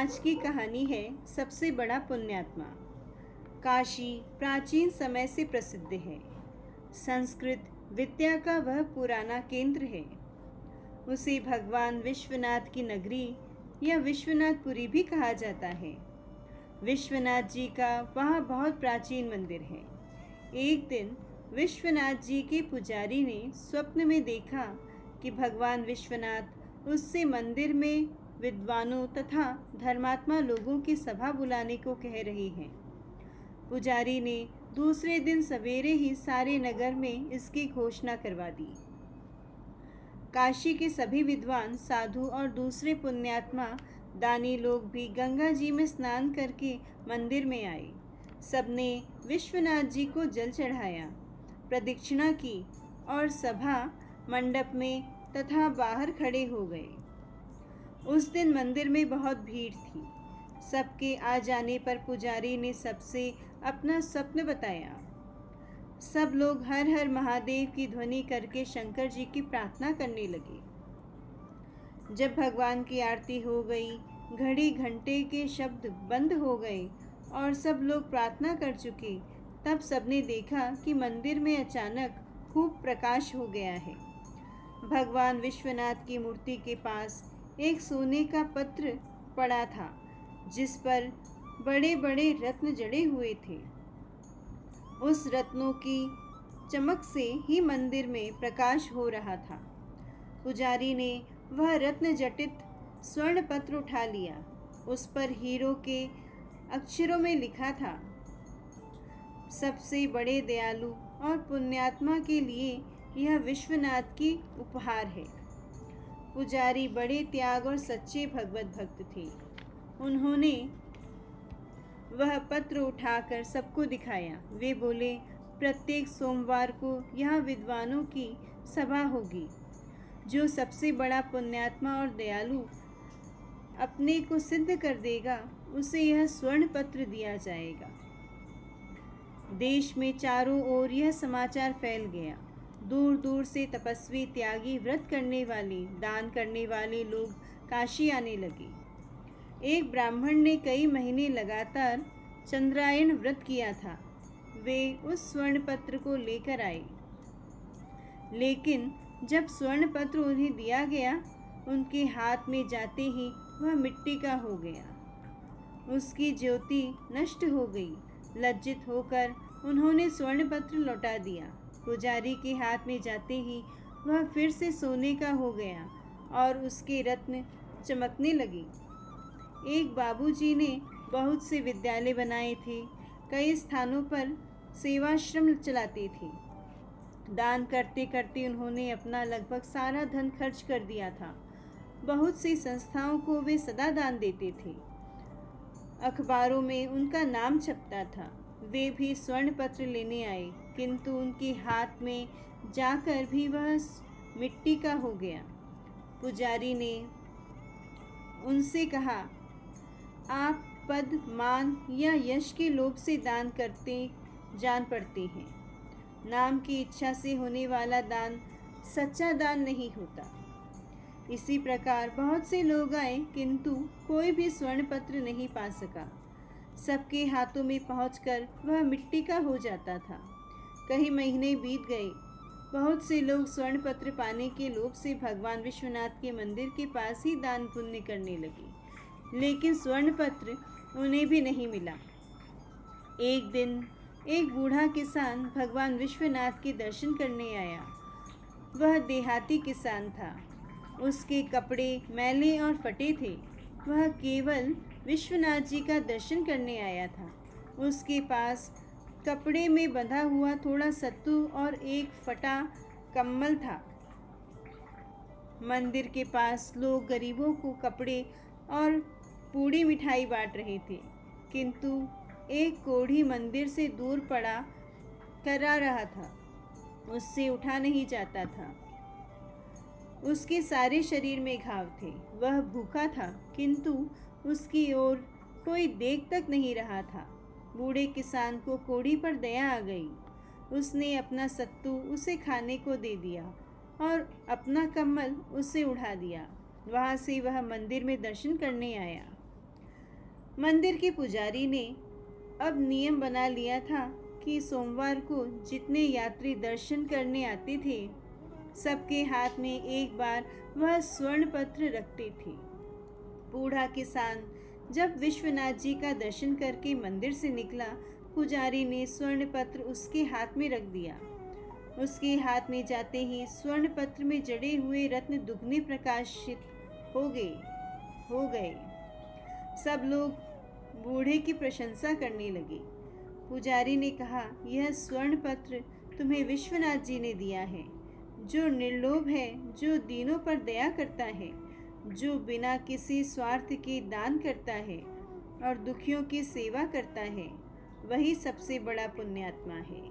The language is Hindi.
आज की कहानी है सबसे बड़ा पुण्यात्मा। काशी प्राचीन समय से प्रसिद्ध है। संस्कृत विद्या का वह पुराना केंद्र है। उसे भगवान विश्वनाथ की नगरी या विश्वनाथपुरी भी कहा जाता है। विश्वनाथ जी का वहाँ बहुत प्राचीन मंदिर है। एक दिन विश्वनाथ जी के पुजारी ने स्वप्न में देखा कि भगवान विश्वनाथ उससे मंदिर में विद्वानों तथा धर्मात्मा लोगों की सभा बुलाने को कह रहे हैं। पुजारी ने दूसरे दिन सवेरे ही सारे नगर में इसकी घोषणा करवा दी। काशी के सभी विद्वान, साधु और दूसरे पुण्यात्मा दानी लोग भी गंगा जी में स्नान करके मंदिर में आए। सबने विश्वनाथ जी को जल चढ़ाया, प्रदक्षिणा की और सभा मंडप में तथा बाहर खड़े हो गए। उस दिन मंदिर में बहुत भीड़ थी। सबके आ जाने पर पुजारी ने सबसे अपना स्वप्न बताया। सब लोग हर हर महादेव की ध्वनि करके शंकर जी की प्रार्थना करने लगे। जब भगवान की आरती हो गई, घड़ी घंटे के शब्द बंद हो गए और सब लोग प्रार्थना कर चुके, तब सबने देखा कि मंदिर में अचानक खूब प्रकाश हो गया है। भगवान विश्वनाथ की मूर्ति के पास एक सोने का पत्र पड़ा था, जिस पर बड़े बड़े रत्न जड़े हुए थे। उस रत्नों की चमक से ही मंदिर में प्रकाश हो रहा था। पुजारी ने वह रत्न जटित स्वर्ण पत्र उठा लिया। उस पर हीरों के अक्षरों में लिखा था, सबसे बड़े दयालु और पुण्यात्मा के लिए यह विश्वनाथ की उपहार है। पुजारी बड़े त्याग और सच्चे भगवत भक्त थे। उन्होंने वह पत्र उठाकर सबको दिखाया। वे बोले, प्रत्येक सोमवार को यहाँ विद्वानों की सभा होगी। जो सबसे बड़ा पुण्यात्मा और दयालु अपने को सिद्ध कर देगा, उसे यह स्वर्ण पत्र दिया जाएगा। देश में चारों ओर यह समाचार फैल गया। दूर दूर से तपस्वी, त्यागी, व्रत करने वाले, दान करने वाले लोग काशी आने लगे। एक ब्राह्मण ने कई महीने लगातार चंद्रायण व्रत किया था। वे उस स्वर्ण पत्र को लेकर आए, लेकिन जब स्वर्ण पत्र उन्हें दिया गया, उनके हाथ में जाते ही वह मिट्टी का हो गया। उसकी ज्योति नष्ट हो गई। लज्जित होकर उन्होंने स्वर्ण पत्र लौटा दिया। पुजारी के हाथ में जाते ही वह फिर से सोने का हो गया और उसके रत्न चमकने लगे। एक बाबूजी ने बहुत से विद्यालय बनाए थे। कई स्थानों पर सेवाश्रम चलाते थे। दान करते करते उन्होंने अपना लगभग सारा धन खर्च कर दिया था। बहुत सी संस्थाओं को वे सदा दान देते थे। अखबारों में उनका नाम छपता था। वे भी स्वर्ण पत्र लेने आए, किंतु उनके हाथ में जाकर भी वह मिट्टी का हो गया। पुजारी ने उनसे कहा, आप पद, मान या यश के लोभ से दान करते जान पड़ते हैं। नाम की इच्छा से होने वाला दान सच्चा दान नहीं होता। इसी प्रकार बहुत से लोग आए, किंतु कोई भी स्वर्ण पत्र नहीं पा सका। सबके हाथों में पहुंचकर वह मिट्टी का हो जाता था। कई महीने बीत गए। बहुत से लोग स्वर्ण पत्र पाने के लोभ से भगवान विश्वनाथ के मंदिर के पास ही दान पुण्य करने लगे, लेकिन स्वर्ण पत्र उन्हें भी नहीं मिला। एक दिन एक बूढ़ा किसान भगवान विश्वनाथ के दर्शन करने आया। वह देहाती किसान था। उसके कपड़े मैले और फटे थे। वह केवल विश्वनाथ जी का दर्शन करने आया था। उसके पास कपड़े में बंधा हुआ थोड़ा सत्तू और एक फटा कम्बल था। मंदिर के पास लोग गरीबों को कपड़े और पूड़ी मिठाई बांट रहे थे, किंतु एक कोढ़ी मंदिर से दूर पड़ा करा रहा था। उससे उठा नहीं जाता था। उसके सारे शरीर में घाव थे। वह भूखा था, किंतु उसकी ओर कोई देख तक नहीं रहा था। बूढ़े किसान को कोढ़ी पर दया आ गई। उसने अपना सत्तू उसे खाने को दे दिया और अपना कम्बल उसे उड़ा दिया। वहाँ से वह मंदिर में दर्शन करने आया। मंदिर के पुजारी ने अब नियम बना लिया था कि सोमवार को जितने यात्री दर्शन करने आते थे, सबके हाथ में एक बार वह स्वर्ण पत्र रखते थे। बूढ़ा किसान जब विश्वनाथ जी का दर्शन करके मंदिर से निकला, पुजारी ने स्वर्ण पत्र उसके हाथ में रख दिया। उसके हाथ में जाते ही स्वर्ण पत्र में जड़े हुए रत्न दुगने प्रकाशित हो गए। सब लोग बूढ़े की प्रशंसा करने लगे। पुजारी ने कहा, यह स्वर्ण पत्र तुम्हें विश्वनाथ जी ने दिया है, जो निर्लोभ है, जो दीनों पर दया करता है, जो बिना किसी स्वार्थ के दान करता है और दुखियों की सेवा करता है, वही सबसे बड़ा पुण्यात्मा है।